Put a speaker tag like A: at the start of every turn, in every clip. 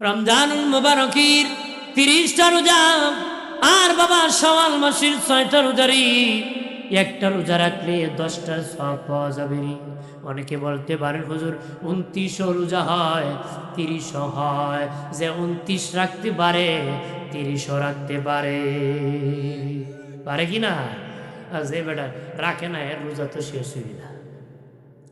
A: রমজানুল মুবারকের 30টা রোজা আর বাবা শাওয়াল মাসের 6টা রোজারি একটা রোজা রাখলে 10টার সওয়াব পাওয়া যাবে। অনেকে বলতে পারেন হুজুর 29 রোজা হয় 30 হয়, যে 29 রাখতে পারে 30 রাখতে পারে, পারে কি না? আর যে বেটা রাখে না এর রোজা তো শেষ হয়ে না।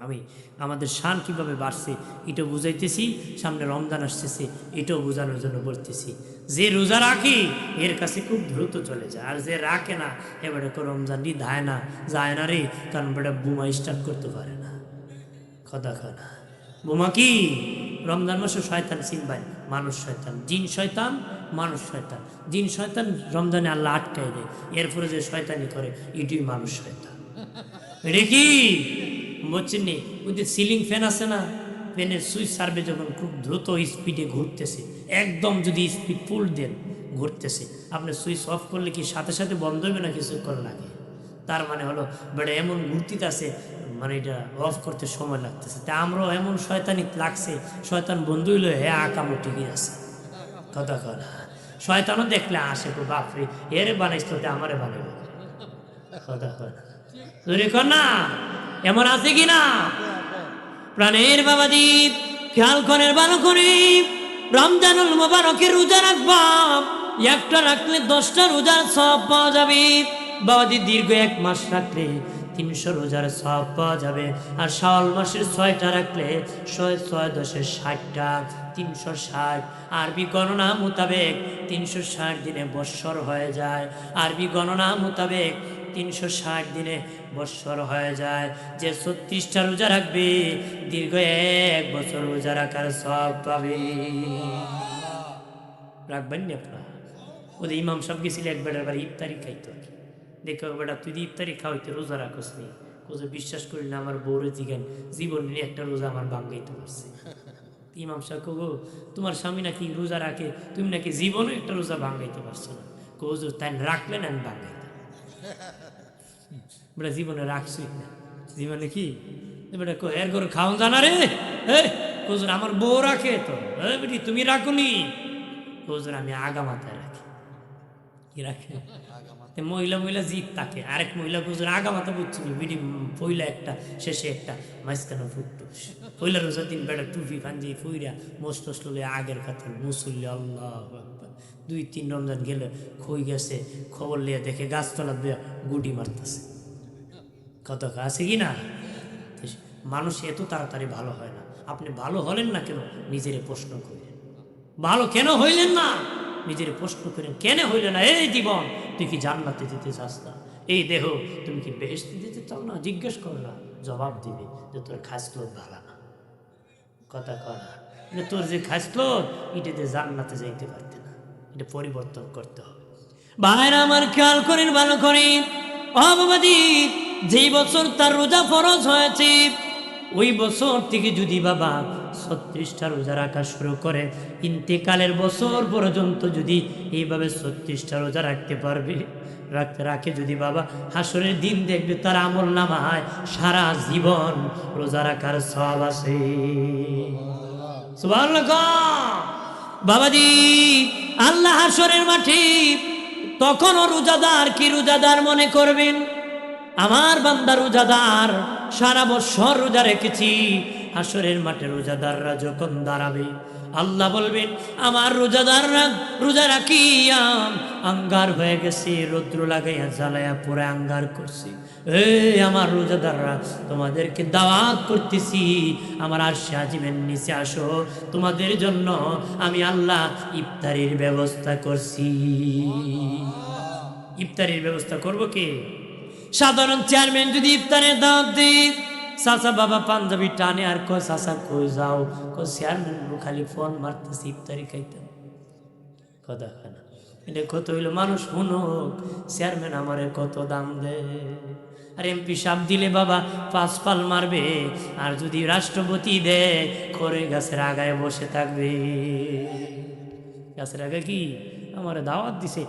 A: আমি আমাদের শান কিভাবে বাড়ছে এটাও বুঝাইতেছি, সামনে রমজান আসতেছে এটাও বোঝানোর জন্য বলতেছি। যে রোজা রাখি এর কাছে খুব দ্রুত চলে যায়, আর যে রাখে না এবারে তো রমজানই যায় না রে, কারণ বেটা বোমা স্টার্ট করতে পারে না। খোদা খানা বোমা কি? রমজান মাসে শয়তান চিনবাই, মানুষ শয়তান, জিন শয়তান, মানুষ শয়তান। জিন শয়তান রমজানে আল্লাহ আটকাই দেয়, এরপরে যে শয়তানি করে এটাই মানুষ শয়তান। এটা কি বুঝছেন নি? ওই যে সিলিং ফ্যান আছে না, ফ্যানের সুইচ সার্ভে যখন খুব দ্রুত স্পিডে ঘুরতেছে, একদম যদি স্পিড ফুল দেন ঘুরতেছে, আপনি সুইচ অফ করলে কি সাথে সাথে বন্ধ হবে না কিছুক্ষণ লাগে? তার মানে হলো বেটা এমন ঘুরতিতে আছে, মানে এটা অফ করতে সময় লাগতেছে। তা আমরাও এমন শয়তানি লাগছে, শয়তান বন্ধু হইলো হ্যাঁ আকামও ঠিকই আছে। কথা কথা শয়তানও দেখলে আসে তো বাপরে এর বানাইছ তো আমারে বানাইব। কথা কথা না এমন আছে কি না? প্রাণের বাবাজি খেয়াল করেন ভালো করে, রমজানুল মুবারকের রোজা রাখবা, একটা রাখলে 10টা রোজার সওয়াব পাওয়া যাবে। বাবাজি দীর্ঘ 1 মাস রাখলে 300 রোজার সওয়াব পাওয়া যাবে। আর শাওয়াল মাসের 6টা রাখলে 6 10 60টা 360। আরবি গণনা মোতাবেক 360 দিনে বৎসর হয়ে যায়। আরবি গণনা মোতাবেক 360 দিনে বৎসর হয়ে যায়। যে 36টা রোজা রাখবে দীর্ঘ 1 বছর রোজা রাখার সওয়াব পাবে। রাখবেন না আপনারা? ওদের ইমাম সাহেব গেছিল এক বেটার বাড়ি ইফতারি খাইতো। দেখো বেটা তুই ইফতারি খাওয়াইতে রোজা রাখোস নি? কোজে বিশ্বাস করি না, আমার বউরে জিগান জীবন নিয়ে একটা রোজা আমার বাঙ্গাইতে পারছে। ইমাম সাহেব কো তোমার স্বামী নাকি রোজা রাখে, তুমি নাকি জীবনে একটা রোজা ভাঙ্গাইতে পারছো না? কোজুর তাই রাখলেন আমি ভাঙ্গাইতাম। বেটা জীবনে রাখছি না, জীবনে কি বেটা এর করে খাওয়ান জানা রে? কোজুর আমার বউ রাখে তো, বেটি তুমি রাখুনি? কোজুর আমি আগা মাথায় রাখি। কি রাখে? মহিলা মহিলা জিত থাকে, আরেক মহিলা কোজুর আগা মাথা বুঝছি বিডি, পইলা একটা শেষে একটা মাঝখানে ফুটটুস। পইলা রোজার দিন বেটা টুপি পাঞ্জি ফুইরা মোস্ট লগে আগের কথা মুসল্লি আল্লাহ 2-3 রমজান গেলে খই গেছে, খবর লিয়ে দেখে গাছতলা দিয়ে গুটি মারতেছে। কত আছে কি না? মানুষ এত তাড়াতাড়ি ভালো হয় না। আপনি ভালো হলেন না কেন নিজের প্রশ্ন করেন, ভালো কেন হইলেন না নিজের প্রশ্ন করেন, কেন হইলেন না? এই জীবন তুই কি জান্নাতে যেতে চাস না? এই দেহ তুমি কি বেহেশতে যেতে চাও না? জিজ্ঞেস কর না, জবাব দিবে যে তোর খাসলত ভালো না। কথা কর না, তোর যে খাসলত এটাতে জান্নাতে যাইতে পারতে না, এটা পরিবর্তন করতে হবে। ভাইরা আমার খেয়াল করেন ভালো করে, অবাবাদি যেই বছর তার রোজা ফরজ হয়েছে ওই বছর থেকে যদি বাবা 36টা রোজা রাখা শুরু করে, ইন্তেকালের বছর পর্যন্ত যদি এইভাবে 36টা রোজা রাখতে পারবে, রাখে যদি বাবা, হাসরের দিন দেখবে তার আমল নামায় সারা জীবন রোজা রাখার সওয়াব আছে। সুবহানাল্লাহ। বাবাজি আল্লাহ হাসরের মাঠে তখনও রোজাদার কি রোজাদার মনে করবেন? আমার বান্দা রোজাদার, সারা বছর রোজা রেখেছি। হাসরের মাঠে রোজাদাররা যখন দাঁড়াবে আল্লাহ বলবেন আমার রোজাদাররা রোজা রাখিয়া আঙ্গার হয়ে গেছে, রৌদ্র লাগাইয়া জ্বালাইয়া পুরো আঙ্গার করছি। আমার রোজাদাররা তোমাদেরকে দাওয়াত করতেছি, আমার আরশে আজিমের নিচে আসো, তোমাদের জন্য আমি আল্লাহ ইফতারির ব্যবস্থা করছি। ইফতারির ব্যবস্থা করব কে? সাধারণ চেয়ারম্যান যদি ইফতারের দাওয়াত দেয়, চাচা বাবা পাঞ্জাবি টানে আর কয় চাচা কই যাও, চেয়ারম্যান খালি ফোন মারতেছে ইফতারি খাইতে। কথা খানা এটা কত হইলো মানুষ শুনুক, চেয়ারম্যান আমারে কত দাম দেয়। আর এমপি সাহেব দিলে বাবা 5 পাল মারবে, আর যদি রাষ্ট্রপতি দেয় খড়ে গাছের আগায় বসে থাকবে। গাছের আগে কি আমারে দাওয়াত দিছে,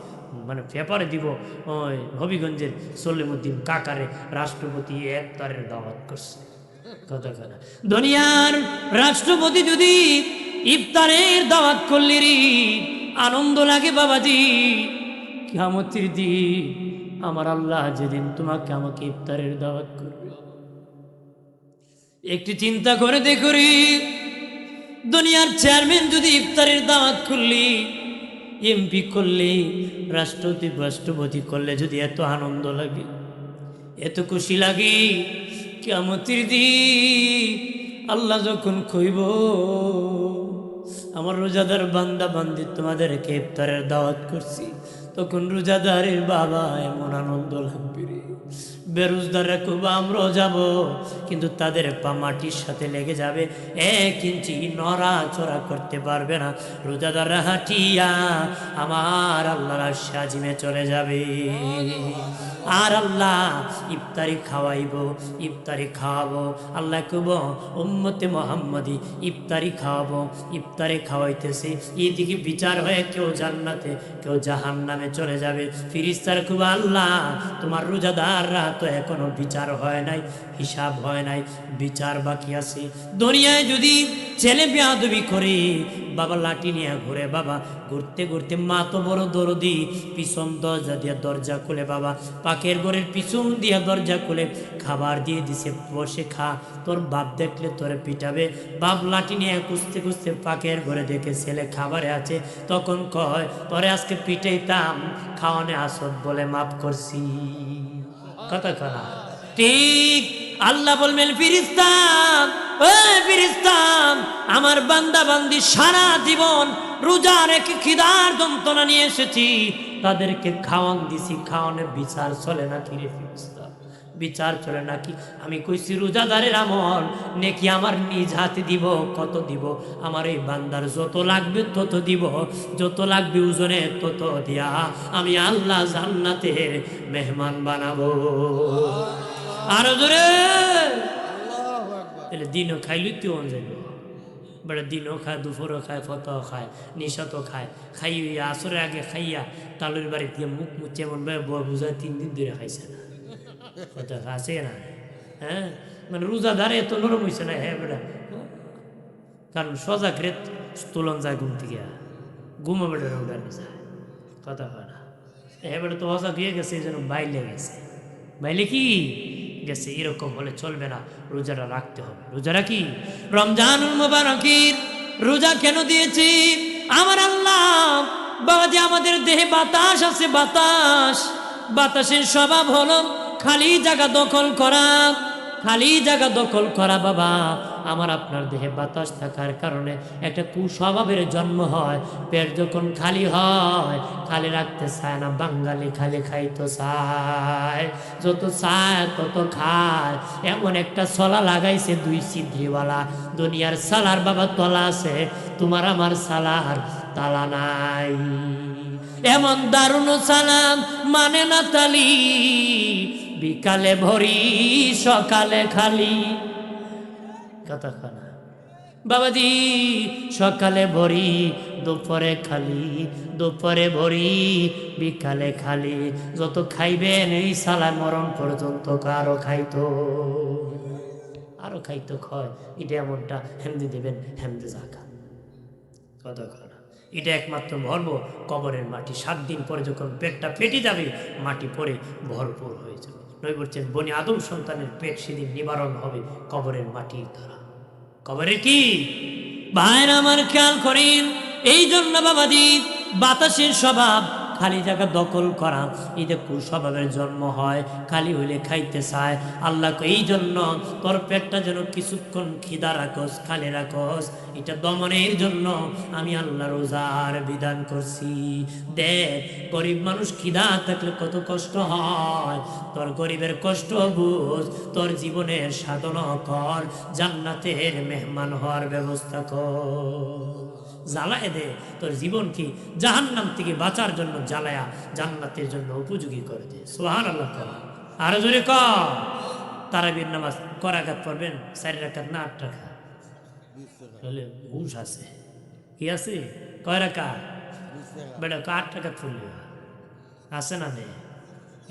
A: মানে পেপারে দিব ওই হবিগঞ্জের সলিমুদ্দিন কাকারে রাষ্ট্রপতি ইফতারের দাওয়াত করছে। কথা কথা দুনিয়ার রাষ্ট্রপতি যদি ইফতারের দাওয়াত করলি রে, আনন্দ লাগে বাবাজি। কিয়ামতের দিন আমার আল্লাহ যেদিন তোমাকে আমাকে ইফতারের দাওয়াত করবে, একটু চিন্তা করে দেখো রে, দুনিয়ার চেয়ারম্যান যদি ইফতারের দাওয়াত করলি, এমপি করলে, রাষ্ট্রপতি করলে যদি এত আনন্দ লাগে, এত খুশি লাগে, কিয়ামতের দিন আল্লাহ যখন কইব আমার রোজাদার বান্দা বান্দি তোমাদেরকে ইফতারের দাওয়াত করছি, তখন রোজাদারের বাবা এমন আনন্দ লাগবে রে। বেরোজদাররা খুব আমরাও যাব, কিন্তু তাদের পা মাটির সাথে লেগে যাবে, 1 ইঞ্চি নড়াচড়া করতে পারবে না। রোজাদাররা হাঁটিয়া আমার আল্লাহর আরশে আজিমে চলে যাবে। আর আল্লাহ ইফতারি খাওয়াইব, ইফতারি খাওয়াবো। আল্লাহ কব উম্মতে মুহাম্মাদি ইফতারি খাওয়াবো, ইফতারি খাওয়াইতেছে, এদিকে বিচার হয়ে কেউ জান্নাতে কেউ জাহান্নামে চলে যাবে। ফেরেশতারা কব আল্লাহ তোমার রোজাদাররা তো এখনো বিচার হয় নাই, হিসাব হয় নাই, বিচার বাকি আছে। দুনিয়ায় যদি ছেলে বেয়াদবি করে, বাবা লাঠি নিয়ে ঘুরে, বাবা ঘুরতে ঘুরতে মা তো বড় দরদি, পিছন দরজা দিয়ে দরজা খুলে, বাবা পাকের ঘরের পিছন দিয়ে দরজা খুলে খাবার দিয়ে দিছে, বসে খা, তোর বাপ দেখলে তোরে পিটাবে। বাপ লাঠি নিয়ে খুঁজতে খুঁজতে পাকের ঘরে দেখে ছেলে খাবারে আছে, তখন কয় তোরে আজকে পিটাইতাম, খাওয়ানে আসত বলে মাফ করছি। কথা কনা ঠিক। আল্লাহ বলবেন ফেরেশতা, ওই ফেরেশতা, আমার বান্দা বান্দি সারা জীবন রোজা রেখে খিদার যন্ত্রণা নিয়ে এসেছি, তাদেরকে খাওয়ান দিছি, খাওয়ানোর বিচার চলে নাকি রে ফেরেশতা? বিচার চলে নাকি? আমি কইছি রোজাদারের আমল নেকি আমার নিজ হাতে দিব। কত দিব? আমার এই বান্দার যত লাগবে তত দিব, যত লাগবে ওজনে তত দিয়া আমি আল্লাহ জান্নাতের মেহমান বানাবো। আরো জোরে তাহলে দিনও খাইলি তুই যাইব, বেড়া দিনও খায়, দুপুরও খায়, ফতও খায়, নিশাতও খায়, খাইয়া আসরের আগে খাইয়া তালুর বাড়িতে গিয়ে মুখ মুচ্ছে এমন ভাবে বুঝায় 3 দিন ধরে খাইছে না। কথা আছে না? হ্যাঁ, মানে রোজাদার এত নরম হয়েছে না। হ্যাঁ বেড়া, কারণ সজাগ রে তুলন যায় ঘুম থেকে, ঘুমো বেড়া উঠানো যায়। কথা হয় না? হ্যাঁ বেড়া তো অজাগ হয়ে গেছে, এই জন্য বাইলে গেছে। বাইলে কি গেছে? এরকম হলে চলবে না, রোজাটা রাখতে হবে। রোজারা কি রমজানুল মুবারকের রোজা কেন দিয়েছি? আমার আল্লাহ বাবা যে আমাদের দেহে বাতাস আছে, বাতাসের স্বভাব হলো খালি জায়গা দখল করা, খালি জায়গা দখল করা। বাবা আমার আপনার দেহে বাতাস থাকার কারণে একটা কুস্বভাবের জন্ম হয়। পেট যখন খালি হয়, খালি রাখতে চায় না। বাঙালি খালি খাইতে চায়, যত চায় তত খায়। এমন একটা সলা লাগাইছে 2 ছিদ্রিওয়ালা। দুনিয়ার সালার বাবা তলা আছে, তোমার আমার সালার তালা নাই। এমন দারুণ সালাম মানে না তালি, বিকালে ভরি সকালে খালি। কথা কানা বাবাজি, সকালে ভরি দুপুরে খালি, দুপুরে ভরি বিকালে খালি। যত খাইবেন এই সালা মরণ পর্যন্ত আরো খাইতো, আরো খাইতো। খয় এটা এমনটা হেমদি দেবেন, হেমদি জাগা। কথা কানা এটা একমাত্র ভরব কবরের মাটি। 7 দিন পরে যখন পেটটা ফেটে যাবে, মাটি পরে ভরপুর হয়ে যাবে। নই বলছেন বনি আদম সন্তানের পেট সেদিন নিবারণ হবে কবরের মাটির দ্বারা। কবরের কি ভাইরা আমার খেয়াল করেন। এই জন্য বাবাজি বাতাসের স্বভাব খালি জায়গা দখল করা, এতে কুস্বভাবের জন্ম হয়। খালি হইলে খাইতে চায়। আল্লাহ এই জন্য তোর পেটটা যেন কিছুক্ষণ খিদা রাখস, খালি রাখস। এটা দমনের জন্য আমি আল্লাহ রোজার বিধান করছি। দেখ গরিব মানুষ খিদা থাকলে কত কষ্ট হয়। তোর গরিবের কষ্ট বুঝ, তোর জীবনের সাধনা কর, জান্নাতের মেহমান হওয়ার ব্যবস্থা কর। জ্বালায় দে তোর জীবন কি জাহান্নাম থেকে বাঁচার জন্য জ্বালায়া জান্নাতের জন্য উপযোগী করে দে। সুবহানাল্লাহ। আরো জোরে কর। তারাবির নামাজ করাঘাত পড়বেন 4 রাকাত না 8 টাকা বলে ঘুষ আছে। কি আছে? কয় রাকাত? বেটা 8 টাকা পড়লে আছে না? নেই।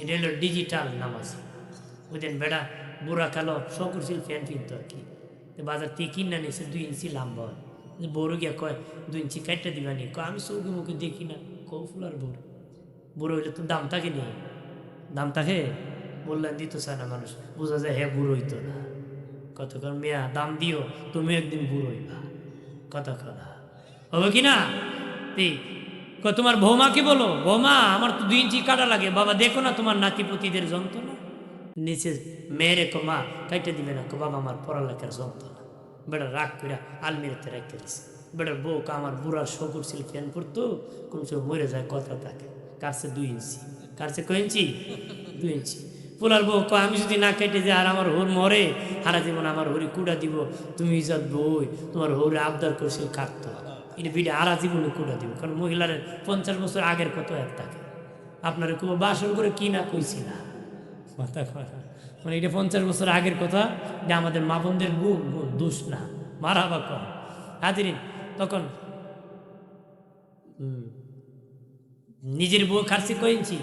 A: এটা হলো ডিজিটাল নামাজ। বুঝলেন বেটা বুড়া কালো শকুরশীল ফ্যান কিনতো আর কি, বাজার থেকে কিনে নিয়েছে 2 ইঞ্চি লম্বা, বড় গিয়া কয় 2 ইঞ্চি কাটটা দিবানি, কয় আমি চৌকি মুখে দেখি না, কৌ ফুলার বড় বুড়ো হইলে তো দাম থাকে নি, দাম থাকে বললেন দিত চায় না মানুষ, বোঝা যায় হ্যাঁ বুড়ো হইতো না। কতক্ষণ মেয়া দাম দিও, তুমি একদিন বুড়ো হইবা, কতক্ষণ হবে কি না? তোমার বৌমাকে বলো, বৌমা আমার তো 2 ইঞ্চি কাটা লাগে, বাবা দেখো না তোমার নাতিপতিদের যন্ত্রণা। নিচে মেয়েরে কো মা কাইটে দিবে না, কো বাবা আমার পড়ালেখার যন্ত্রণা। বেটা রাগ করে আলমিরাতে রেখে দিছে। বেটার বউ আমার বুড়ার শকুর ছিল ফ্যান পড়তো, কোন সময় মরে যায় কথা থাকে, কারছে 2 ইঞ্চি, কারছে কয় ইঞ্চি? 2 ইঞ্চি। পোলার বউ কয় আমি যদি না কেটে যাই আর আমার হোর মরে, হারা জীবন আমার হরি কুড়া দিব, তুমি ইজাত বই তোমার হোরে আবদার করছিল কাটতো, এটা বিটা আরা জীবনে কুড়া দিব। কারণ মহিলার 50 বছর আগের কত এক থাকে, আপনার খুব বাসন করে কি না কইছি না মাথা কথা, মানে এটা 50 বছর আগের কথা, যে আমাদের মা বোনদের দোষ না, মারা বা কম হাজির। তখন নিজের বউ কাটছে কয় ইঞ্চি?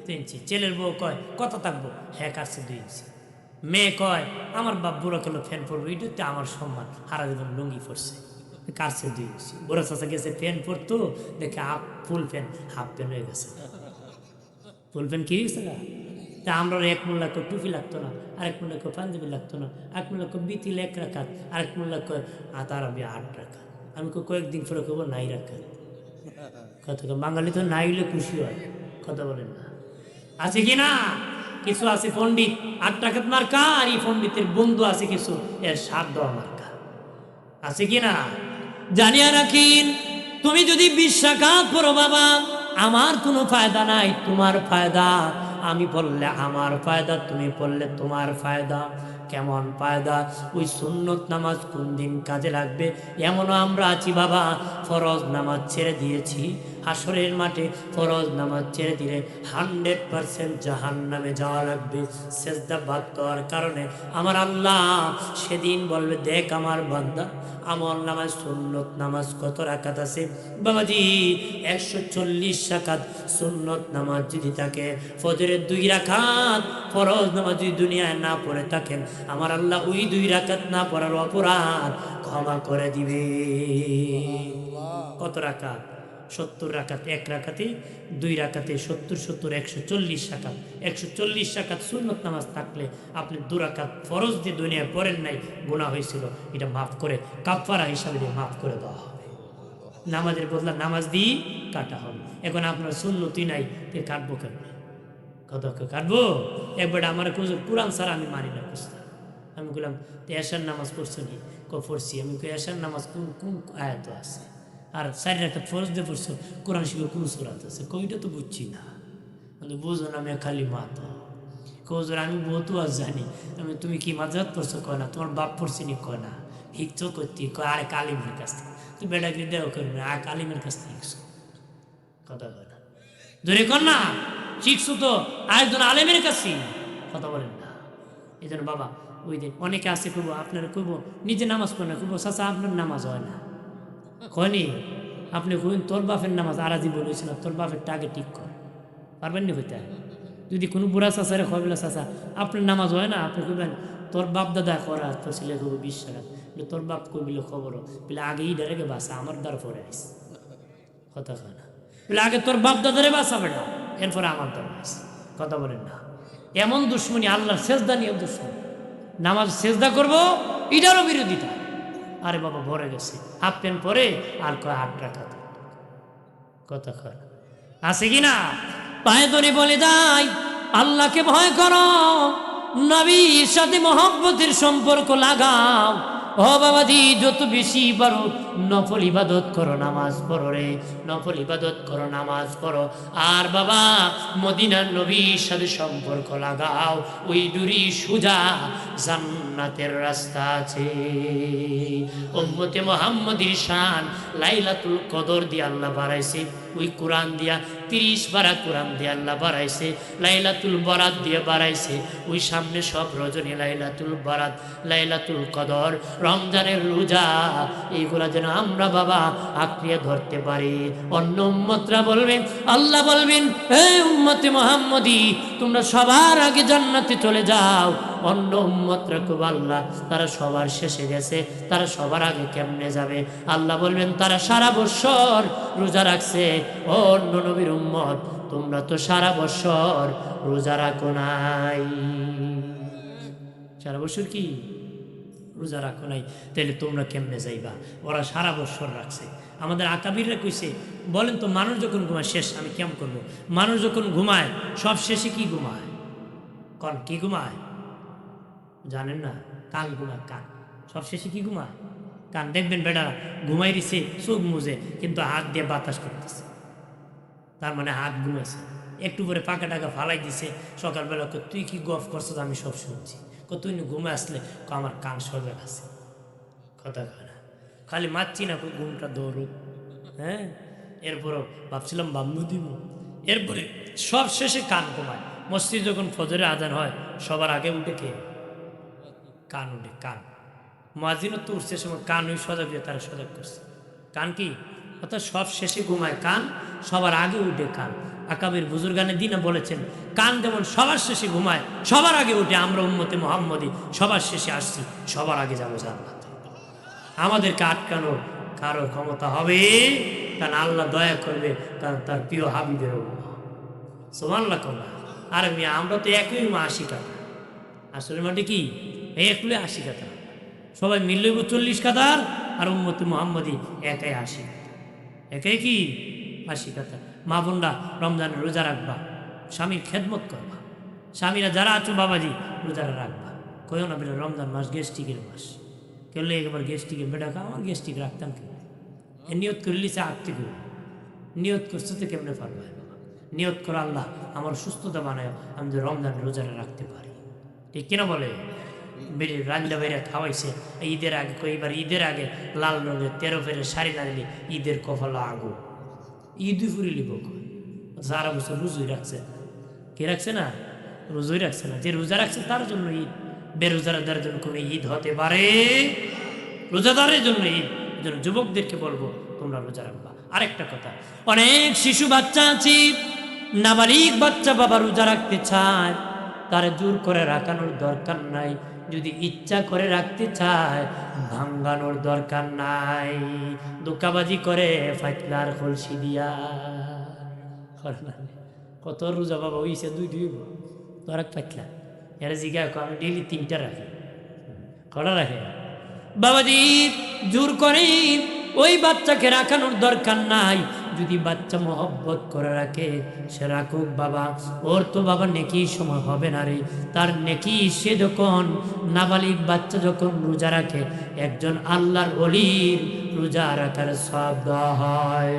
A: 2 ইঞ্চি। ছেলের বউ কয় কত থাকবো? হ্যাঁ কাটছে 2 ইঞ্চি। মেয়ে কয় আমার বাপ বুড়া কেন ফ্যান পরবো, এটাতে আমার সম্মান, হারা জীবন লুঙ্গি পরছে, কাটছে 2 ইঞ্চি। বুড়া চাষা গেছে ফ্যান পরতো, দেখে ফুল ফ্যান হাফ প্যান হয়ে গেছে। ফুল প্যান কি হয়েছে না? তা আমরা 1 মোল্লা কয় টুপি লাগতো না, আরেক মোল্লা কয় পাঞ্জাবি লাগতো না, আরেক মোল্লা কয় বিতিল 1 রাকাত, আরেক মোল্লা কয় তারাবি 8 রাকাত। আমি কয়েকদিন পরে কব নাই রাকাত। কথা বাঙালি তো নাই হলে খুশি হয়, কথা বলেন না? আছে কি না? কিছু আছে পণ্ডিত 8 রাকাত মার্কা, আর এই পণ্ডিতের বন্ধু আছে কিছু এর 7 দেওয়া মার্কা, আছে কি না? জানিয়া রাখিন, তুমি যদি 20 রাকাত পড়ো বাবা, আমার কোনো ফায়দা নাই, তোমার ফায়দা। আমি পড়লে আমার ফায়দা, তুমি পড়লে তোমার ফায়দা। কেমন ফায়দা? ওই সুন্নত নামাজ কোন দিন কাজে লাগবে? এমনও আমরা আছি বাবা, ফরজ নামাজ ছেড়ে দিয়েছি, হাসরের মাঠে ফরজ নামাজ ছেড়ে দিলে 100% জাহান্নামে যাওয়া লাগবে। সেজদা বাদ দেওয়ার কারণে আমার আল্লাহ সেদিন বলবে, দেখ আমার বান্দা আমল নামাজ সুন্নত নামাজ কত রাকাত আছে বাবাজি? 140 রাকাত সুন্নত নামাজ যদি থাকে, ফজরের 2 রাকাত, ফরজ নামাজ যদি দুনিয়ায় না পড়ে থাকেন, আমার আল্লাহ ওই 2 রাকাত না পড়ার অপরাধ ক্ষমা করে দিবে। কত রাকাত? 70 রাকাত। 1 রাকাতে 2 রাকাতে 70 70 140 রাকাত। 140 রাকাত সুন্নত নামাজ থাকলে আপনি 2 রাকাত ফরজ দিয়ে দুনিয়ায় পড়েন নাই, গুনাহ হয়েছিল, এটা মাফ করে কাফারা হিসাবে দিয়ে মাফ করে দেওয়া হবে। নামাজের বদলা নামাজ দিয়ে কাটা হবে। এখন আপনার সুন্নতই নাই, তে কাটবো কেন? কত কাটবো? একবার আমার কোরআন ছাড়া আমি মানি না বুঝতে। আমি বললাম এশার নামাজ পড়ছো নি? পড়ছি। আমি এশার নামাজ কোন কোন আয়াত আছে? আর 4 রাকাত ফরজ দিয়ে পড়ছো, কোরআন শিখে কোন সূরাত আছে? কইটা তো বুঝছি না। মানে বুঝো না, আমি খালি মাথা কোজোর, আমি বহুতো আজ জানি। আমি তুমি কি মাজাত পড়ছো? কয় না। তোমার বাপ পড়ছি নি? কয় না। শিখছো করতে? কয় আরে কালিমের কাছ থেকে। তুই বেটাকে দেও করবি না, আর কালিমের কাছ থেকে শিখছো, কথা কয় না। ধরে কর না, শিখছো তো আরেকজন আলেমের কাছে, কথা বলেন না। এই জন্য বাবা ওই দিন অনেকে আছে কইবো, আপনারা কইবো নিজে নামাজ পড়ে না, কইবো চাচা আপনার নামাজ হয় না। কয়নি আপনি কইন তোর বাপের নামাজ আরাজি বলেছিল, তোর বাপেরটা আগে ঠিক কর, পারবেন নি হইতে? যদি কোনো বুড়া চাচারে কয় বলে চাচা আপনার নামাজ হয় না, আপনি কইবেন তোর বাপ দাদা করা, তোর ছেলে কইব 20 টাকা, তোর বাপ কই বিলে খবর বলে আগেই ডারেকে বাসা, আমার দ্বার পরে আইস, কথা কয় না। বলে আগে তোর বাপ দাদারে বাসা বেটা, এরপরে আমার দ্বার আইস, কথা বলেন না। এমন দুশ্মনী, আল্লাহর সেজদা নিয়ে দুশ্মনী। নামাজ সেজদা করবো এটারও বিরোধিতা। আরে বাবা ভরে গেছে, হাফ প্যান্ট পরে আর কয় 8 টাকা, কথা কয় আছে কি না? পায়ে ধরে বলে দেয় আল্লাহকে ভয় করো, নবীর সাথে মহব্বতের সম্পর্ক লাগাও। ও বাবাজি যত বেশি পারো নফল ইবাদত করো, নামাজ পড়ো রে, নফল ইবাদত করো, নামাজ পড়ো। আর বাবা মদিনার নবীর সাথে সম্পর্ক লাগাও, ওই দূরি সুজা জান্নাতের রাস্তা আছে। উম্মতে মুহাম্মদীর শান লাইলাতুল কদর দিয়ে আল্লাহ বাড়াইছে, ওই কোরআন দিয়া 30 পারা কোরআন দিয়ে আল্লাহ বাড়াইছে, লাইলাতুল বরাত দিয়ে বাড়াইছে। ওই সামনে সব রজনী লাইলাতুল বরাত, লাইলাতুল কদর, রমজানের রোজা, এইগুলা যেন আমরা বাবা আঁকড়িয়ে ধরতে পারি। অন্য উম্মতরা বলবেন, আল্লাহ বলবেন হে উম্মতে মুহাম্মদী তোমরা সবার আগে জান্নাতে চলে যাও, অন্য উম্মত রাখব আল্লাহ, তারা সবার শেষে গেছে, তারা সবার আগে কেমনে যাবে? আল্লাহ বলবেন তারা সারা বছর রোজা রাখছে। অন্য নবীর উম্মত, তোমরা তো সারা বছর রোজা রাখো নাই। সারা বছর কি রোজা রাখো নাই, তাহলে তোমরা কেমনে যাইবা? ওরা সারা বছর রাখছে। আমাদের আকাবিররা কইছে, বলেন তো মানুষ যখন ঘুমায় শেষ, আমি কেমন করব? মানুষ যখন ঘুমায় সব শেষে কি ঘুমায়? কন কি ঘুমায় জানেন না? কান ঘুমায়, কান। সব শেষে কি ঘুমায়? কান। দেখবেন বেটা ঘুমাই দিছে, চোখ মুজে, কিন্তু হাত দিয়ে বাতাস করতেছে, তার মানে হাত ঘুমাইছে। একটু পরে পাকা টাকা ফালাই দিছে, সকালবেলা তুই কি গফ করছো আমি সব শুনছি। তুই ঘুমে আসলে আমার কান সবে আছে, কথা কয় না, খালি মারছি না ঘুমটা দৌড়ুক। হ্যাঁ, এরপরও ভাবছিলাম বাম্বু দিব। এরপরে সব শেষে কান ঘুমায়। মসজিদ যখন ফজরে আজান হয় সবার আগে উঠে কে? কান উঠে, কান। মুয়াজ্জিনও তো উঠছে সময় কান ওই সজাগ দিয়ে তারা সজাগ করছে। কান কি অর্থাৎ সব শেষে ঘুমায় কান, সবার আগে উঠে কান। আকাবির বুজুর্গানে দিনে বলেছেন কান যেমন সবার শেষে ঘুমায়, সবার আগে উঠে। আমরা উম্মতে মুহাম্মদী সবার শেষে আসছি, সবার আগে যাবো জান্নাতে। আমাদেরকে আটকানোর কারো ক্ষমতা হবে? কারণ আল্লাহ দয়া করবে, কারণ তার প্রিয় হাবিবের সুবহানাল্লাহ করা। আর আমরা তো একই মা ৮০ কাতা। আসলে মাটি কি একলে ৮০ কাতা, সবাই মিললে ৪০ কাতার, আর উম্মতে মুহাম্মদী একাই ৮০, একাই কি ৮০ কাতা। মা বোনরা রমজানের রোজা রাখবা, স্বামীর খেদমত করবা। স্বামীরা যারা আছো বাবাজি রোজারা রাখবা। কইও না বেটা রমজান মাস গেস্টিকের মাস, কেউলে একবার গেস্টিকে বেটা আমার গেস্টিক রাখতাম কেন? এ নিয়ত করলি সে আত্মীয় করবো, নিয়ত করছো তো কেমনে পারবো? নিয়ত করো আল্লাহ আমার সুস্থতা বানায়, আমি যে রমজানের রোজারা রাখতে পারি। ঠিক কিনা বলে? বেড়ে রান্না বেড়ে খাওয়াইছে ঈদের আগে, কইবার ঈদের আগে লাল রঙের 13 ফেরে শাড়ি না দিলে ঈদের কপাল আগু, ঈদই ফুরি লিব। সারা বছর রোজই রাখছে, কে রাখছে না? রোজই রাখছে না। যে রোজা রাখছে তার জন্য ঈদ, বেরোজাদার জন্য কোনো ঈদ হতে পারে? রোজাদারের জন্য ঈদ। এই জন্য যুবকদেরকে বলবো তোমরা রোজা রাখবা। আরেকটা কথা, অনেক শিশু বাচ্চা আছে, নাবালিগ বাচ্চা বাবা রোজা রাখতে চায়, তার জোর করে রাখানোর দরকার নাই। যদি ইচ্ছা করে রাখতে চায় ভাঙ্গানোর দরকার নাই। দোকাবাজি করে ফাইতলার কলসি দিয়া কত রোজা বাবা হইছে 2 তোর ফাইতলা এরা জিগা আমি ডেইলি 3টা রাখি, কটা রাখে বাবাজি। জোর করে ওই বাচ্চাকে রাখানোর দরকার নাই। যদি বাচ্চা মহব্বত করে রাখে সে রাখুক বাবা, ওর তো বাবা নেকি সময় হবে না রে। তার নেকি সে যখন নাবালিগ বাচ্চা যখন রোজা রাখে, একজন আল্লাহর ওলির রোজা রাখার সওয়াব দেওয়া হয়।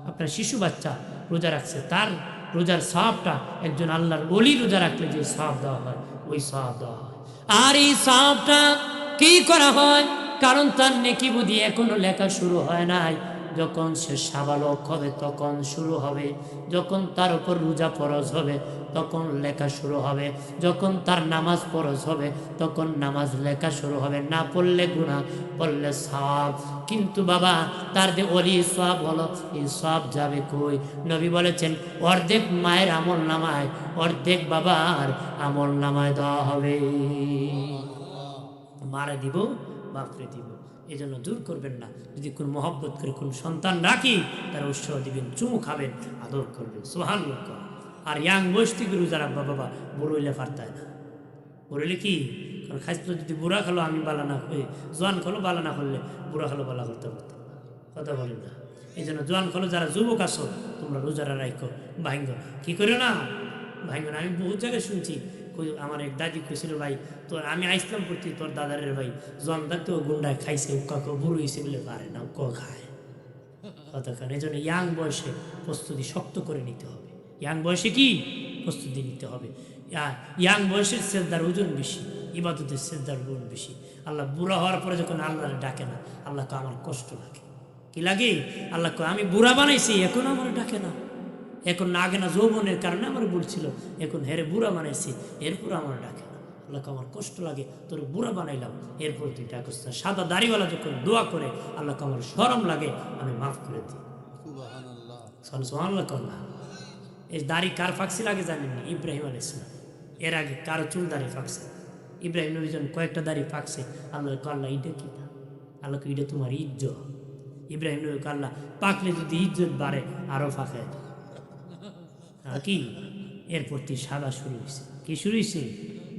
A: আপনার শিশু বাচ্চা রোজা রাখছে, তার রোজার সওয়াবটা একজন আল্লাহর ওলি রোজা রাখলে যে সওয়াব দেওয়া হয় ওই সওয়াব দেওয়া হয়। আর এই সওয়াবটা কি করা হয়? কারণ তার নেকি বুদ্ধি এখনো লেখা শুরু হয় নাই। যখন সে সাবালক হবে তখন শুরু হবে, যখন তার উপর রোজা ফরজ হবে তখন লেখা শুরু হবে, যখন তার নামাজ ফরজ হবে তখন নামাজ লেখা শুরু হবে। না পড়লে গুনাহ, পড়লে সওয়াব। কিন্তু বাবা তার যে ওলি সওয়াব হলো, এই সওয়াব যাবে কই? নবী বলেছেন অর্ধেক মায়ের আমল নামায়, অর্ধেক বাবার আমল নামায় দেওয়া হবে। মারা দিব, বাপরে দিব। এই জন্য জোর করবেন না। যদি কোন মহব্বত করে কোন সন্তান রাখি তারা উৎসাহ দিবেন, চুমু খাবেন, আদর করবেন, সুবহানাল্লাহ। আর ইয়াং বয়স থেকে রোজা রাখবা বাবা, বড় হইলে পারতায় না। বড় হইলে কি কারণ খাইতো, যদি বুড়া খালো আমি বালা না হয়ে, জোয়ান খালো বালা না করলে বুড়া খালো বালা করতে পারতাম না, কথা বলেন না। এই জন্য জোয়ান খালো যারা যুবক আসো তোমরা রোজারা রাখো, ভাঙ্গ না। কি করো না ভাঙ্গ না। আমি বহুত জায়গায় শুনছি, আমার এক দাদি কইছিল ভাই তোর আমি আইসলাম করছি তোর দাদারের ভাই জন থাকতে ও গুন্ডায় খাইছে, উক্কাকে বুড়ো হয়েছে বলে পারে না, উক্কা খায় কতক্ষণ। এই জন্য ইয়াং বয়সে প্রস্তুতি শক্ত করে নিতে হবে। ইয়াং বয়সে কি প্রস্তুতি নিতে হবে। ইয়াং বয়সের সেজদার ওজন বেশি, ইবাদতের সেজদার ওজন বেশি। আল্লাহ বুড়া হওয়ার পরে যখন আল্লাহ ডাকে না, আল্লাহকে আমার কষ্ট লাগে। কি লাগে? আল্লাহকে আমি বুড়া বানাইছি এখন আমার ডাকে না, এখন না আগে না যৌবনের কারণে আমার বলছিল, এখন হেরে বুড়া বানাইছি এরপর আমার ডাকে না। আল্লাহকে আমার কষ্ট লাগে, তোর বুড়া বানাইলাম এরপর তুই ডাকস না। সাদা দাড়িওয়ালা যখন দোয়া করে আল্লাহকে আমার শরম লাগে, আমি মাফ করে দিই। সুবহানাল্লাহ কর না। এই দাড়ি কার ফাঁকছিল আগে জানেননি? ইব্রাহিম আলাইহিস সালাম। এর আগে কারো চুল দাড়ি পাকছে, ইব্রাহিম নবী যখন কয়েকটা দাড়ি পাকছে, আল্লাহ আল্লাহ ইটা কি না, আল্লাহকে এটা তোমার ইজ্জত। ইব্রাহিম নবী আল্লাহ পাকলে যদি ইজ্জত বাড়ে আরো ফাঁকায় আর কি। এরপর তুই সাদা শুরু হয়েছে, কি শুরু হয়েছে?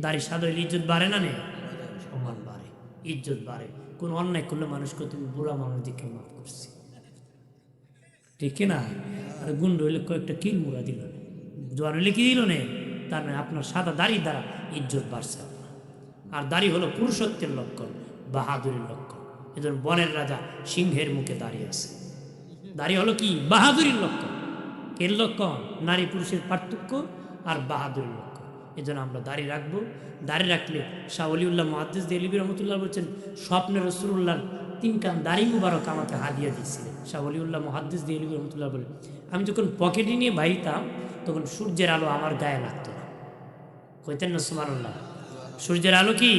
A: দাড়ি সাদা হইলে ইজ্জত বাড়ে না, নে সম্মান বাড়ে, ইজ্জত বাড়ে। কোন অন্যায় করলে মানুষকে তুমি বুড়া মানুষ দিকে মাফ করছি, ঠিক না? আর গুন্ড হইলে কয়েকটা কিল মুড়া দিল না, জোয়ার হইলে কি দিল না, তার মানে আপনার সাদা দাড়ি দ্বারা ইজ্জত বাড়ছে আপনার। আর দাড়ি হলো পুরুষত্বের লক্ষণ, বাহাদুরের লক্ষণ। এজন্য বনের রাজা সিংহের মুখে দাঁড়িয়ে আছে। দাড়ি হলো কি? বাহাদুরের লক্ষণ। এর লক্ষণ নারী পুরুষের পার্থক্য আর বাহাদুরের লক্ষণ। এজন্য আমরা দাড়ি রাখবো। দাড়ি রাখলে শাহ ওলিউল্লাহ মুহাদ্দিস দেহলভী রহমতুল্লাহ বলছেন, স্বপ্নে রাসূলুল্লাহর 3 কান দাড়ি মুবারক আমাকে হাদিয়া দিয়েছিলেন। শাহ ওলিউল্লাহ মুহাদ্দিস দেহলভী রহমতুল্লাহ বলেন, আমি যখন পকেটে নিয়ে বাইতাম তখন সূর্যের আলো আমার গায়ে লাগতো না। কইতেন না সুবহানাল্লাহ? সূর্যের আলো কি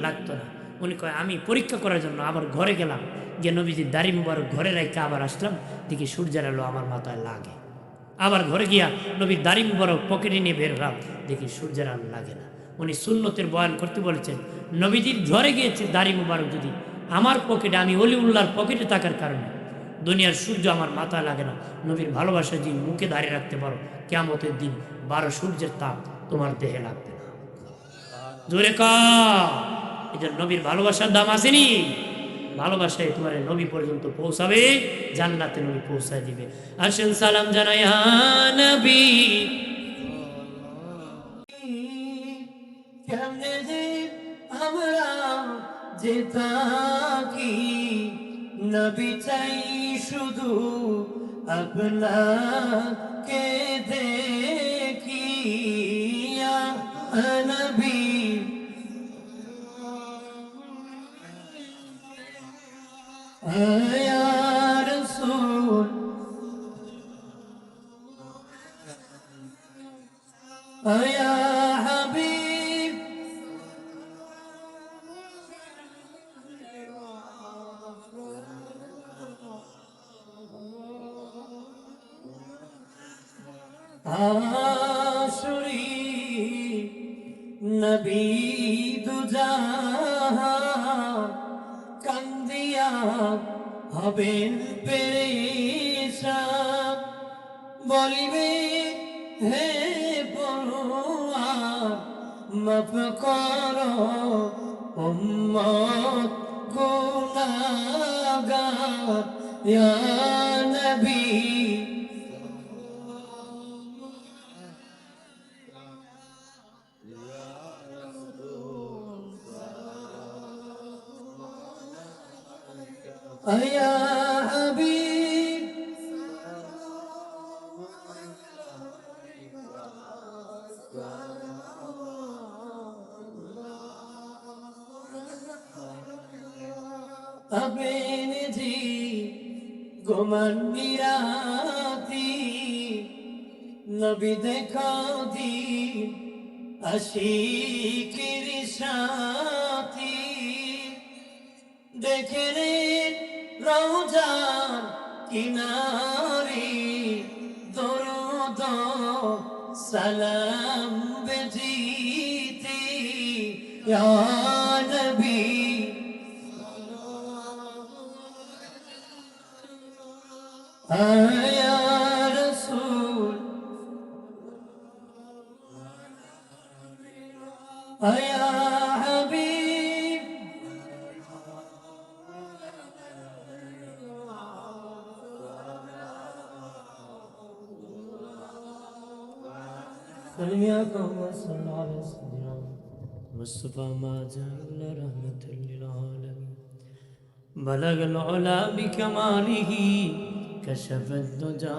A: লাগতো না। উনি কয়, আমি পরীক্ষা করার জন্য আবার ঘরে গেলাম, গিয়ে নবীজির দাড়ি মুবারক ঘরে রেখে আবার আসলাম, দেখি সূর্যের আলো আমার মাথায় লাগে। আবার ঘরে গিয়া নবীর দাড়ি মুবারক পকেটে নিয়ে বের হলাম, দেখি সূর্যের আলো লাগে না। উনি সুন্নতের বয়ান করতে বলেছেন, নবীজির ঘরে গিয়েছে দাড়ি মুবারক যদি আমার পকেটে, আমি ওলিউল্লাহর পকেটে থাকার কারণে দুনিয়ার সূর্য আমার মাথায় লাগে না। নবীর ভালোবাসা যদি মুখে দাঁড়িয়ে রাখতে পারো, কিয়ামতের দিন 12 সূর্যের তাপ তোমার দেহে লাগবে না। জোরে কা, এই যে নবীর ভালোবাসার দাম আসেনি। ভালোবাসায় তোমার নবী পর্যন্ত পৌঁছাবে, জান্নাতে নবী পৌঁছায় দিবে। আসেন সালাম জানাই নবী। কেমনে যে আমরা যে থাকি, নবী চাই শুধু আপনাকে দেখি। ইয়া নবী ইয়া রাসূল ইয়া হাবিব। आशुरी नबी দুজাহান কান্দিয়া হবেন পেরেশান, বলিবে হে পরওয়ার মাফ করো উম্মত গুনাহগার। ইয়া নবী ইয়া হাবিব। আপনি জি ঘুমাননি রাতি, নবী দেখাও দিন আশিকের সাথী। দেখে রে রওজার কিনারে দরুদ সালাম বেজিতে। ইয়া নবী ইয়া রাসূল ইয়া হাবিব। मुस्तफा माज़ा रहमतुल लिल आलमीन बलगल उला बिकमालिही कशफत दुजा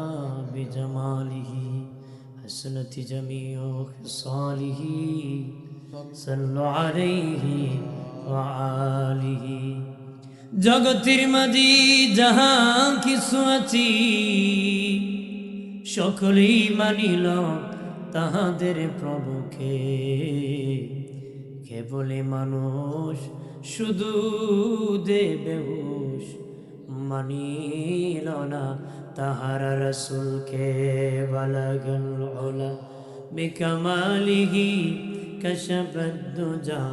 A: बिजमालिही हसनत जमीउ खिसालिही सल्लु अलैहि व आलिही। जगतिर मजी जहां किछु आछि সকলেই মানিল তাহাদের প্রভুকে। কেবলে মানুষ শুধু বেহুশ মানিল না তাহার রাসূলকে। বালাগাল উলা বিকামালিহি كشف الدجى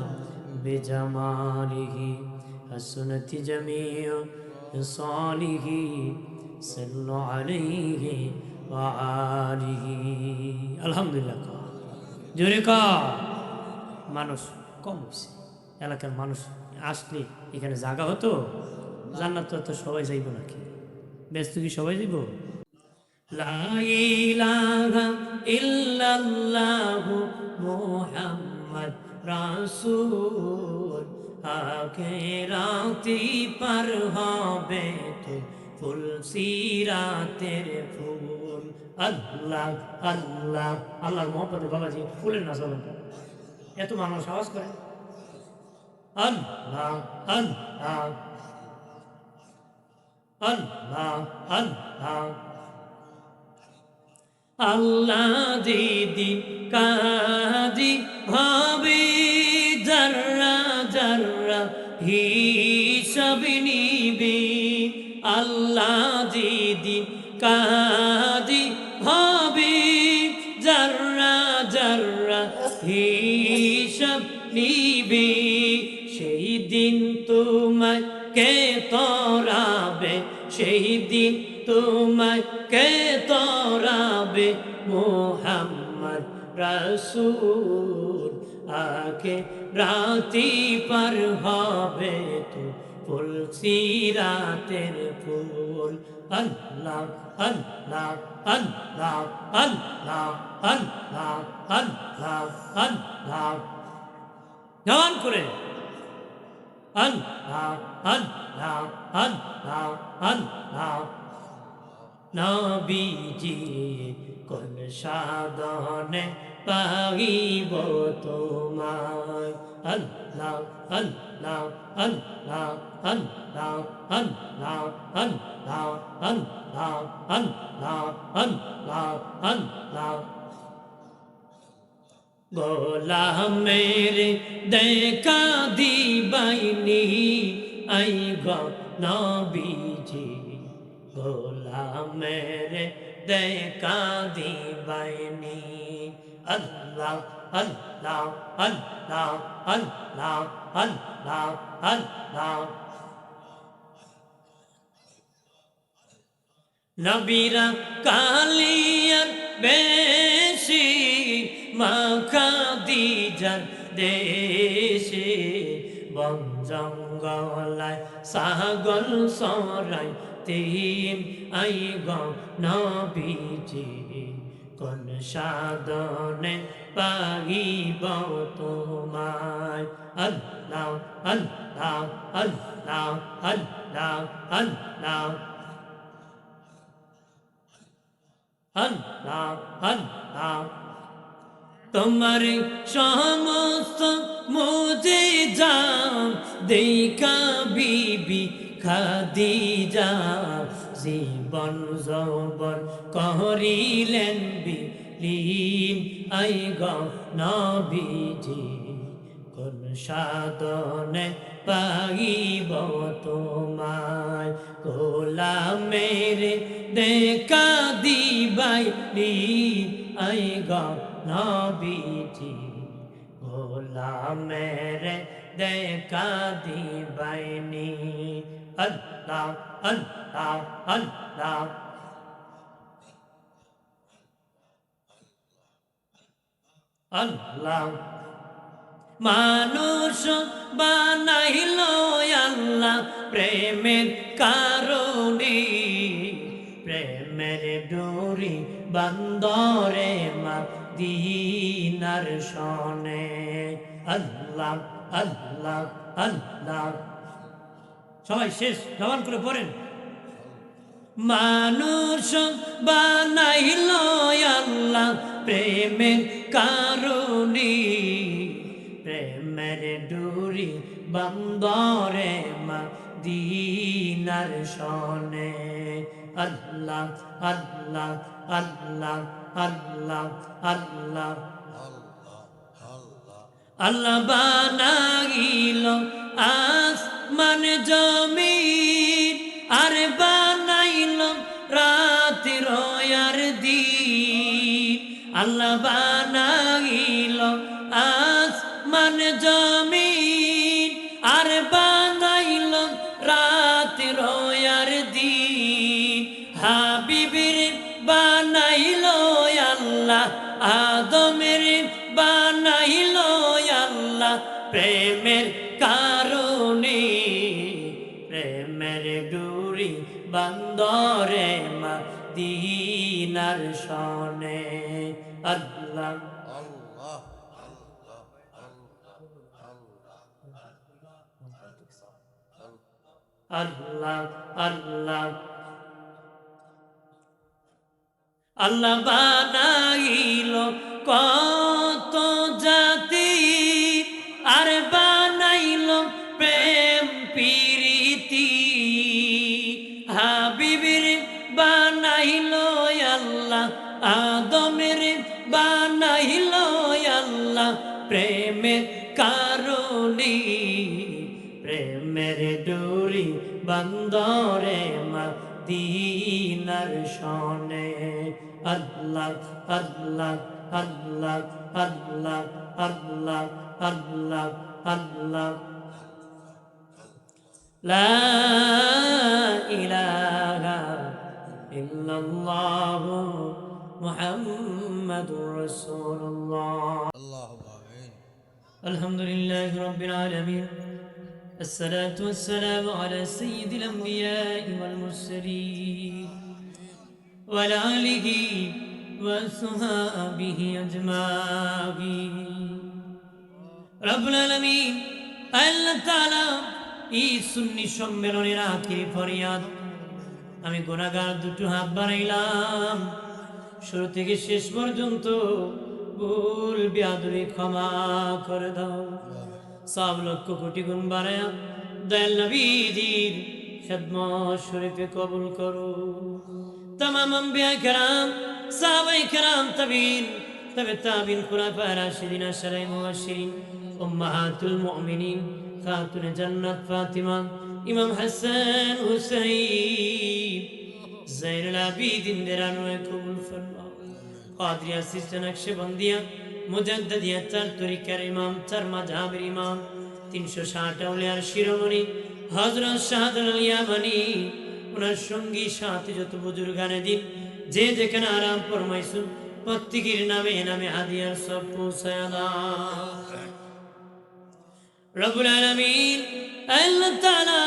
A: بجماله حسنت جميع خصاله صلوا عليه وآله আলহামদুলিল্লাহ জোরে কা মানুষ কম হয়েছে এলাকার মানুষ আসলে এখানে জায়গা হতো জান্নাত তো সবাই যাইব নাকি ব্যস্ত কি সবাই যাইব লা ইলাহা ইল্লাল্লাহু মুহাম্মদ রাসূল আখিরাতি পার হবে তো ফুল সিরাতের ফুল আল্লাহ আল্লাহ আল্লাহর মহব্বতে বাবাজি ফুলের নাচ হবে এত মানুষ আওয়াজ করে আল্লাহ আল্লাহ আল্লাহ আল্লাহ আল্লাহ দিদিন কাজী হবে জাররা জাররা হিসাব নিবে আল্লাহ দিদিন কাজী হবে জাররা জাররা হিসাব নিবে সেই দিন তোমায় কে তরাবে সেই দিন তোমায় কে তরাবে মুহাম্মদ রাসূল আকে রাতি পার হবে তো ফুল সিরাতের ফুল আল্লাহ আল্লাহ আল্লাহ আল্লাহ আল্লাহ আল্লাহ আল্লাহ গান করে আল্লাহ আল্লাহ আল্লাহ আল্লাহ নবীজি কোন সাধনে পাইব তোমায় আল্লাহ আল্লাহ আল্লাহ আল্লাহ আল্লাহ আল্লাহ আল্লাহ আল্লাহ আল্লাহ আল্লাহ গোলামের দেখা দিবাইনি আই গো নবীজি গোলামের দেখা দিবাইনি আল্লাহ আল্লাহ আল্লাহ আল্লাহ আল্লাহ আল্লাহ নবীরা কালিয়ার বেশি মাখা দিজার দেশে বন জঙ্গলায় সাগল সরাই তিম আই গো নবীজি কোন সাধনে পাইব তোমায় আল্লাহ আল্লাহ আল্লাহ আল্লাহ আল্লাহ আল্লাহ আল্লাহ তোমার সমস্ত মুজিজা দেখা বিবি খাদিজা জীবন যৌবন করিলেন বিলীন আই গো নবীজি কোন সাধনে পাইব তোমায় গোলামের দেখা দিবাইনি আই গো নবীজি গোলামের দেখা দিবাইনি আল্লাহ আল্লাহ আল্লাহ আল্লাহ মানুষ বানাইল আল্লাহ প্রেমের কারণে প্রেমের ডোরি বন্দরে মদিনার শনে আল্লাহ আল্লাহ আল্লাহ সবাই শেষ জবান করে পড়েন মানুষ বানাইল আল্লাহ প্রেমের কারণে প্রেমের ডোরি বন্দরে মদিনার শনে আল্লাহ আল্লাহ আল্লাহ আল্লাহ আল্লাহ আল্লাহ বানাইল আসমান জমিন আর বানাইল রাতের আর দিন আল্লাহ বানাইল জমিন আর বানাইল রাত রয়ার দিন হাবিবের বানাইল আল্লাহ আদমের বানাইল আল্লাহ প্রেমের কারণে প্রেমের ডুরি বান্দরে মদিনার শনে আল্লাহ আল্লাহ আল্লাহ আল্লাহ বানাইল কত জাতি আর বানাইল প্রেম প্রীতি হাবিবের বানাইল আল্লাহ আদমের বানাইল আল্লাহ প্রেমের কারণে প্রেমের ডোরি বন্দরে মদিনার শনে আল্লাহ আল্লাহ আল্লাহ আল্লাহ আল্লাহ আল্লাহ আল্লাহ লা ইলাহা ইল্লাল্লাহ মুহাম্মাদুর রাসূলুল্লাহ আল্লাহুম্মা আমিন আলহামদুলিল্লাহি রাব্বিল আলামিন الصلاة والسلام على سيد الأنبياء والمرسلين وعلى آله وصحبه أجمعين رب العالمين আল্লাহ তাআলা এই সুন্নি সম্মেলনের আখিরি ফরিয়াদ আমি গুনাহগার দুটো হাত বাড়াইলাম শুরু থেকে শেষ পর্যন্ত ভুল বেয়াদবি ক্ষমা করে দাও সব লক্ষ কোটি গুণ বাড়ায়া দয়াল নবীজির খিদমত শরীফে কবুল করো तमाम अंबिया किराम साहबाए किराम तबीन ताबीन खुलाफाए राशिदीन अशरे मुबश्शिरीन उम्महातुल मुमिनीन खातून जन्नत फातिमा इमाम हसन हुसैन ज़ैनुल आबिदीन देरानुए कबूल फरमाओ कादरिया सिस्टम नक्शबंदिया मुजद्दिदिया चार तरीक़ार इमाम चार मज़हबेर इमाम 360 औलियार शिरोमणि हज़रत शाहदुल यामानी उनार संगी साथी যত বুজুর্গানে দিন যে যেখানে আরাম ফরমাইছুন প্রত্যেকের নামে নামে হাদিয়ার সব পৌঁছায়া দাও রব্বুল আলামিন আল্লাহ তাআলা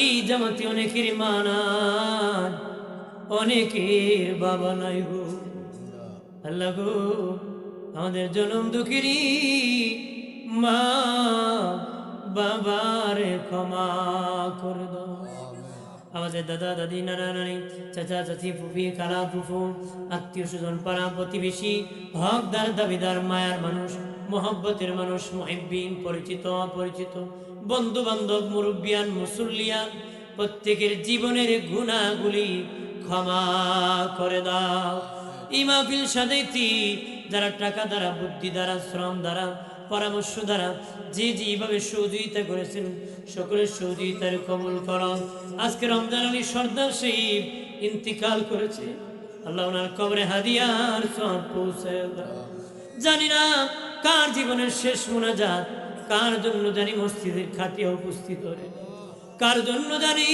A: এই জামাতে অনেকের মা নাই অনেকের বাবা নাই গো আল্লাহ গো আমাদের জনম দুঃখেরই মা বাবারে ক্ষমা করে দাও আমাদের দাদা দাদি নানা নানি চাচা চাচি ফুফি খালা ফুফু আত্মীয় স্বজন পাড়া প্রতিবেশী হকদার দাবিদার মায়ার মানুষ মোহব্বতের মানুষ মুহিব্বিন পরিচিত অপরিচিত বন্ধু বান্ধব মুরব্বিয়ান মুসল্লিয়ান প্রত্যেকের জীবনের গুনাহগুলি ক্ষমা করে দাও এই মাহফিল সাজাইতি যারা টাকা দ্বারা বুদ্ধি দ্বারা শ্রম দ্বারা পরামর্শ দ্বারা যে যেভাবে সহযোগিতা করেছেন সকলের সহযোগিতার কবুল করো আজকে রমজান আলী সর্দার সাহেব ইন্তিকাল করেছে আল্লাহ ওনার কবরে হাদিয়ার সওয়াব পৌঁছায় দাও জানি না কার জীবনের শেষ মুনাজাত কার জন্য জানি মসজিদের খাটিয়া উপস্থিত করে কার জন্য জানি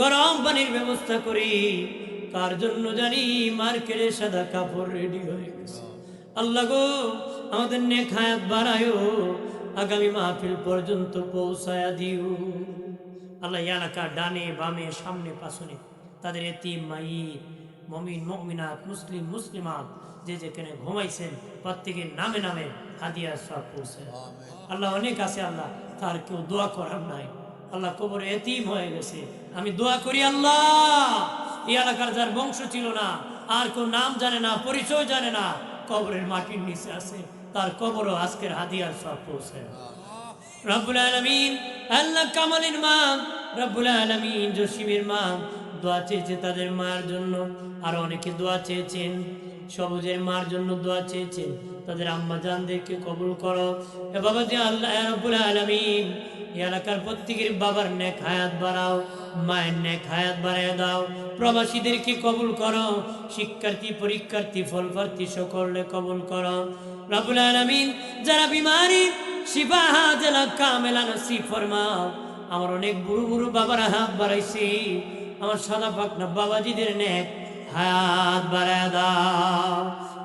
A: গরম পানির ব্যবস্থা করি কার জন্য জানি মার্কেটে সাদা কাপড় রেডি হয়ে গেছে আল্লাহ গো আমাদের নেক হায়াত বাড়ায়ো আগামী মাহফিল পর্যন্ত পৌঁছায়া দিও আল্লাহ এলাকা ডানে বামে সামনে পাশনে তাদের এতিম মাইয়িত মুমিন মুমিনাত মুসলিম মুসলিমাত যে যেখানে ঘুমাইছেন প্রত্যেকের নামে নামে হাদিয়া সব পৌঁছে আল্লাহ অনেক আছে আল্লাহ তার কেউ দোয়া করার নাই আল্লাহ কবরে এতিম হয়ে গেছে আমি দোয়া করি আল্লাহ এই এলাকার যার বংশ ছিল না আর কেউ নাম জানে না পরিচয় জানে না কবরের মাটির নিচে আছে তার কবরও আজকের হাদিয়ার সব পৌঁছে রব্বুল আলামিন আল্লাহ কামালের মা রব্বুল আলামিন জসিমের মা দোয়া চেয়েছে তাদের মায়ের জন্য আর অনেকে দোয়া চেয়েছেন সবুজের মার জন্য দোয়া চেয়েছেন তাদের আম্মা জানদেরকে কবুল করো এ বাবা যে আল্লাহ রব্বুল আলামিন এই এলাকার প্রত্যেকের বাবার নেক হায়াত বাড়াও মায়ের নেক হায়াত বাড়ায় দাও প্রবাসীদেরকে কবুল করো শিক্ষার্থী পরীক্ষার্থী ফলপ্রার্থী সকলকে কবুল করো রব্বুল আলামিন যারা বিমারি শিফা হাজেলা কামেলা নসিব ফরমাও। আমার অনেক বুড়ো বুড়ো বাবারা হাত বাড়াইছি, আমার সাদা পাকনা বাবাজিদের নেক হাত বাড়ায় দাও।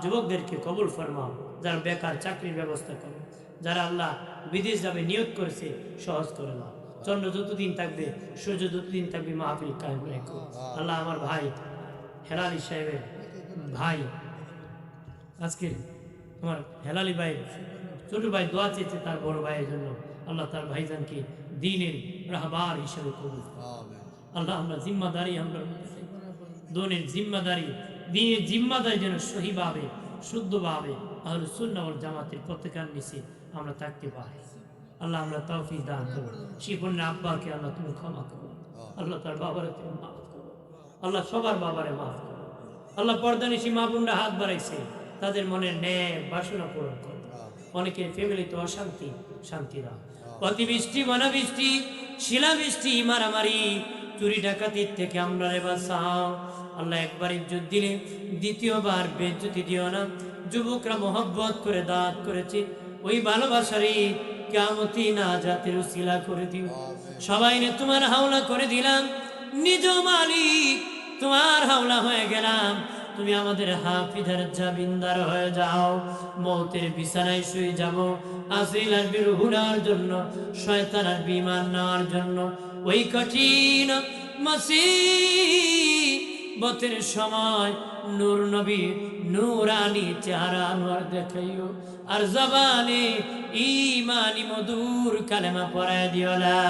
A: যুবকদেরকে কবুল ফরমাও, যারা বেকার চাকরির ব্যবস্থা করো, যারা আল্লাহ বিদেশ যাবে নিয়োগ করেছে সহজ করে দাও। চন্দ্র যতদিন থাকবে, সূর্য যতদিন থাকবে, মাহফিল কায়েম রেখো। আল্লাহ আমার ভাই হেলালি সাহেবের ভাই, আজকে আমার হেলালি ভাইয়ের ছোট ভাই দোয়া চেয়েছে তার বড় ভাইয়ের জন্য। আল্লাহ তার ভাইজানকে দ্বীনের রাহবার হিসেবে কবুল। আল্লাহ আমরা জিম্মাদারি, আমরা দোনের জিম্মাদারি, দ্বীনের জিম্মাদারি যেন সহিভাবে শুদ্ধভাবে আহলে সুন্নাহ ওয়াল জামাতের প্রত্যেকের নিচে আমরা থাকতে পারি। আল্লাহ আমরা তৌফিক দান করো। শিপনের আব্বাকে আল্লাহ তুমি ক্ষমা করো, আল্লাহ তার বাবারে তুমি মাফ করো, আল্লাহ সবার বাবারে মাফ করো। আল্লাহ পর্দানিশী মা বোনরা হাত বাড়াইছে, তাদের মনের ন্যায় বাসনা পূরণ করো। অনেকের ফ্যামিলিতে অশান্তি, শান্তি দাও। অতিবৃষ্টি, অনাবৃষ্টি, শিলাবৃষ্টি, মারামারি, চুরি ডাকাতির থেকে আমরা বাঁচাও। আল্লাহ একবার ইজ্জত দিলে দ্বিতীয়বার বেজ্জতি দিও না। যুবকরা মোহব্বত করে দাঁত করেছে, ওই ভালোবাসারই কিয়ামতি না জাতির উসিলা করে দিও। সবাই তোমার হাওলা করে দিলাম, নিজ মালিক তোমার হাওলা হয়ে গেলাম। তুমি আমাদের হাফিজের জামিনদার হয়ে যাও। মৌতের বিছানায় শুয়ে যাব, আজরাইল আসবে রূহ নেওয়ার জন্য, শয়তান আসবে ঈমান নেওয়ার জন্য। ওই কঠিন মুসিবতের সময় নূর নবী নূরানি চেহারা আনোয়ার দেখাইও, আর জবানে ঈমানি মধুর কালেমা পড়ায় দিও, লা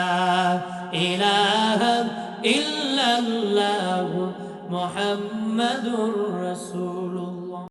A: ইলাহা ইল্লাল্লাহু মুহাম্মাদুর রাসূলুল্লাহ।